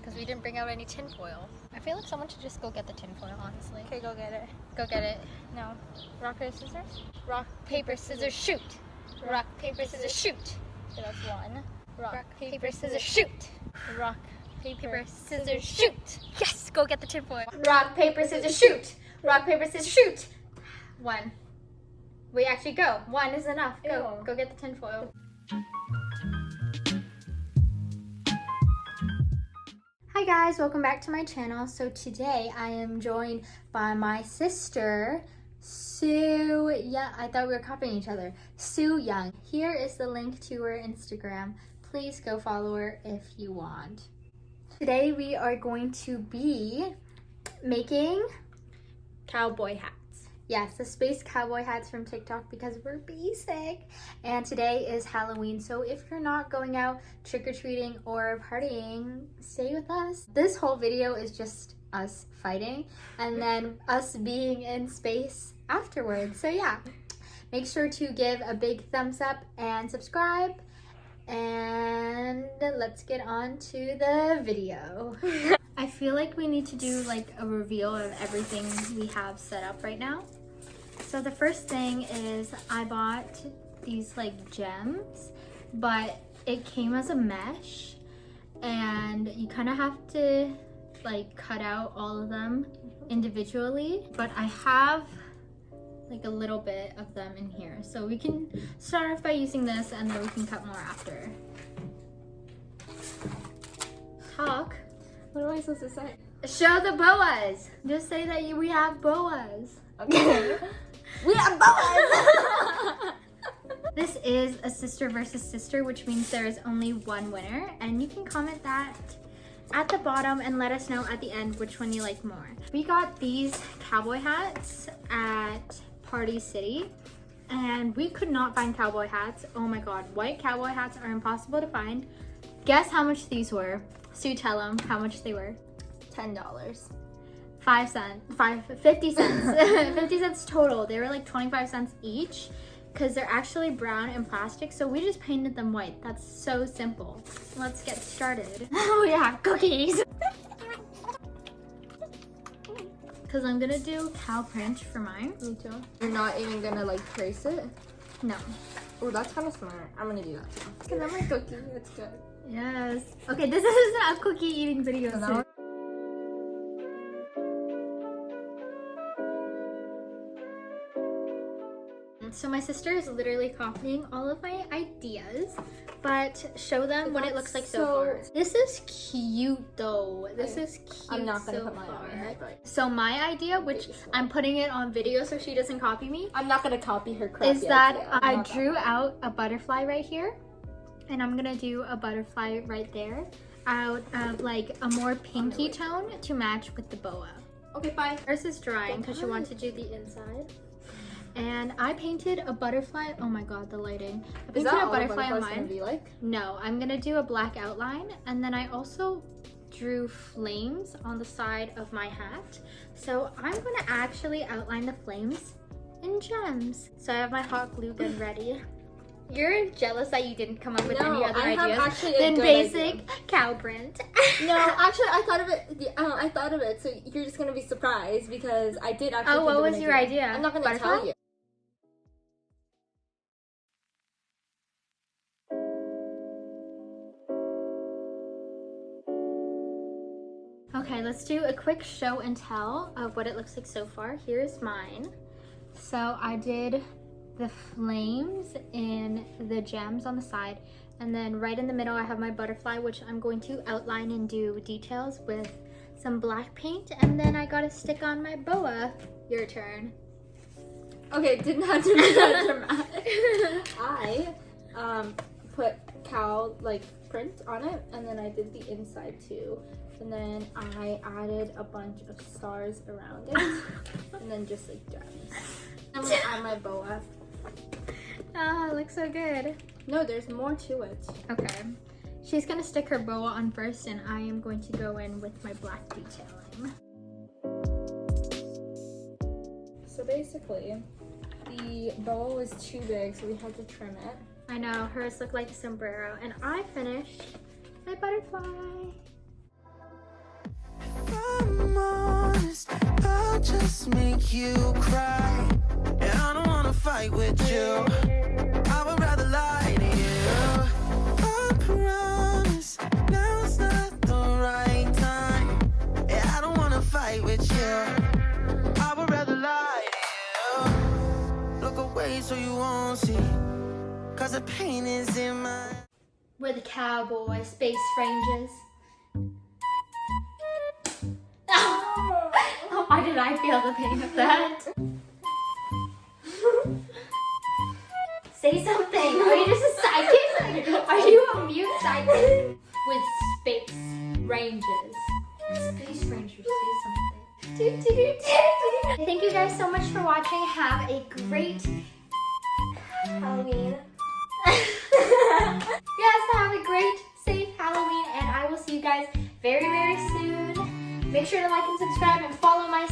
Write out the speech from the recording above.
because we didn't bring out any tinfoil. I feel like someone should just go get the tinfoil, honestly. Okay, go get it. Go get it. No. Rock, paper, scissors? Rock, paper, scissors, shoot. Rock, paper, scissors, shoot. Okay, that's one. Rock, paper, scissors, shoot. Rock, Paper, scissors, shoot. Yes, go get the tinfoil. Rock, paper, scissors, shoot. Rock, paper, scissors, shoot. One. Wait, actually go. One is enough. Go. Ew. Go get the tinfoil. Hi guys, welcome back to my channel. So today I am joined by my sister, Sue. Yeah, I thought we were copying each other. Sue Young. Here is the link to her Instagram. Please go follow her if you want. Today we are going to be making Cowboy hats. yes, the space cowboy hats from TikTok because we're basic. And today is Halloween, so if you're not going out trick-or-treating or partying, stay with us. This whole video is just us fighting and then us being in space afterwards. So yeah, make sure to give a big thumbs up and subscribe. And let's get on to the video. I feel like we need to do like a reveal of everything we have set up right now. So the first thing is I bought these like gems, but it came as a mesh and you kind of have to like cut out all of them individually, but I have like a little bit of them in here. So we can start off by using this and then we can cut more after. Talk. What am I supposed to say? Show the boas. Just say that we have boas. Okay. We have boas! This is a sister versus sister, which means there is only one winner. And you can comment that at the bottom and let us know at the end which one you like more. We got these cowboy hats at Party City and we could not find cowboy hats. Oh my god, white cowboy hats are impossible to find. Guess how much these were? Sue, tell them how much they were. $10. 50 cents. 50 cents total. They were like 25 cents each because they're actually brown and plastic, so we just painted them white. That's so simple. Let's get started. Oh yeah, cookies. Because I'm gonna do cow print for mine. Me too. You're not even gonna like trace it? No. Oh, that's kind of smart. I'm gonna do that too. Can I my cookie? It's good. Yes. Okay, this isn't a cookie eating video. So So my sister is literally copying all of my ideas, but show them what it looks like so far. This is cute though. This is cute. I'm not gonna so put mine far. on my head, but So my idea, which I'm putting it on video so she doesn't copy me, I'm not gonna copy her crappy is that idea. I drew out a butterfly right here, and I'm gonna do a butterfly right there out of like a more pinky tone to match with the boa. Okay, bye. Hers is drying because she wants to do the inside. And I painted a butterfly. Oh my god, the lighting. I painted a butterfly on mine. Be like? No, I'm gonna do a black outline, and then I also drew flames on the side of my hat. So I'm gonna actually outline the flames in gems. So I have my hot glue gun ready. You're jealous that you didn't come up with any other ideas than basic cow print. No, actually, I thought of it. I thought of it. So you're just gonna be surprised because I did actually. Oh, what was your idea? I'm not gonna Butterfly? tell you. Okay, let's do a quick show and tell of what it looks like so far. Here's mine. So I did the flames in the gems on the side, and then right in the middle I have my butterfly, which I'm going to outline and do details with some black paint, and then I got a stick on my boa. Your turn. Okay, didn't have to be that dramatic. I put cow like print on it, and then I did the inside too. And then I added a bunch of stars around it, and then just like gems. I'm gonna add my boa. Ah, it looks so good. No, there's more to it. Okay. She's gonna stick her boa on first, and I am going to go in with my black detailing. So basically, the boa was too big, so we had to trim it. I know, hers look like a sombrero, and I finished my butterfly. just make you cry. And I don't wanna fight with you. I would rather lie to you. I promise now's not the right time. And I don't wanna fight with you. I would rather lie to you. Look away so you won't see. Cause the pain is in my... We're the cowboy space rangers. Why did I feel the pain of that? Say something. Are you just a sidekick? Are you a mute sidekick? With space rangers. Space rangers, say something. Thank you guys so much for watching. Have a great Halloween. Yes, have a great, safe Halloween, and I will see you guys very, very soon. Make sure to like and subscribe and follow my